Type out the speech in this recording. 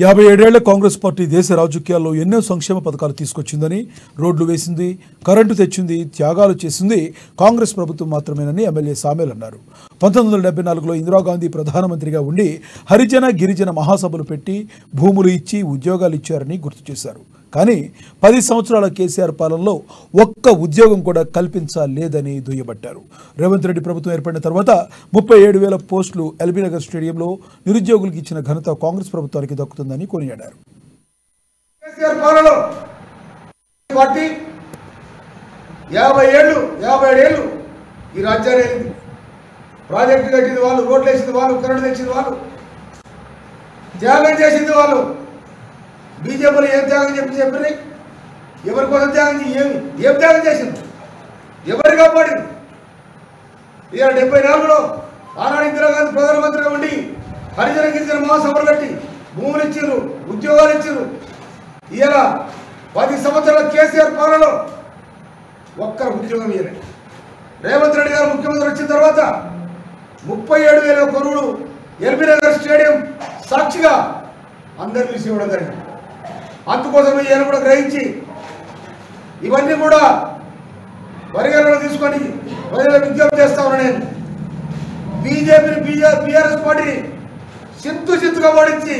57 ఏళ్ల కాంగ్రెస్ పార్టీ దేశ రాజకీయాల్లో ఎన్నో సంక్షేమ పథకాలు తీసుకొచ్చిందని, రోడ్లు వేసింది, కరెంటు తెచ్చింది, త్యాగాలు చేసింది కాంగ్రెస్ ప్రభుత్వం మాత్రమేనని ఎమ్మెల్యే సామేల్ అన్నారు. 1974లో ఇందిరాగాంధీ ప్రధానమంత్రిగా ఉండి హరిజన గిరిజన మహాసభలు పెట్టి భూములు ఇచ్చి ఉద్యోగాలు ఇచ్చారని గుర్తు చేశారు. కానీ 10 సంవత్సరాల కేసీఆర్ పాలనలో ఒక్క ఉద్యోగం కూడా కల్పించలేదని దుయ్యబట్టారు. రేవంత్ రెడ్డి ప్రభుత్వం ఏర్పడిన తర్వాత 37,000 పోస్టులు ఎల్బీనగర్ స్టేడియంలో నిరుద్యోగులకు ఇచ్చిన ఘనత కాంగ్రెస్ ప్రభుత్వానికి దక్కుతుందని కొనియాడారు. కేసీఆర్ పాలనలో పార్టీ 57 ఏళ్ళు ఈ రాజ్యాన్ని ప్రాజెక్టు కట్టింది వాళ్ళు, రోడ్లు వేసింది వాళ్ళు, కరెంటు తెచ్చింది వాళ్ళు, త్యాగం చేసింది వాళ్ళు. బీజేపీలో ఏం త్యాగం చెప్పి ఎవరి కోసం త్యాగం ఏం త్యాగం చేసింది, ఎవరు కాపాడింది? 74లో ఆనాడు ఇందిరాగాంధీ ప్రధానమంత్రిగా ఉండి హరిజన గిరిజన మహాసభలు కట్టి భూములు ఇచ్చారు, ఉద్యోగాలు ఇచ్చారు. ఇవాళ 10 సంవత్సరాల కేసీఆర్ పాలనలో ఒక్కరు ఉద్యోగం ఇవ్వలేదు. రేవంత్ రెడ్డి గారు ముఖ్యమంత్రి వచ్చిన తర్వాత 37,000 కొనుగోలు ఎల్బీనగర్ స్టేడియం సాక్షిగా అందరు పిలిచి ఇవ్వడం జరిగింది. అందుకోసం ఈయన కూడా గ్రహించి ఇవన్నీ కూడా పరిగణలో తీసుకొని ప్రజల విజ్ఞప్తి చేస్తా ఉన్నా. నేను బీజేపీని బీఆర్ఎస్ పార్టీని చింతుగా ఓడించి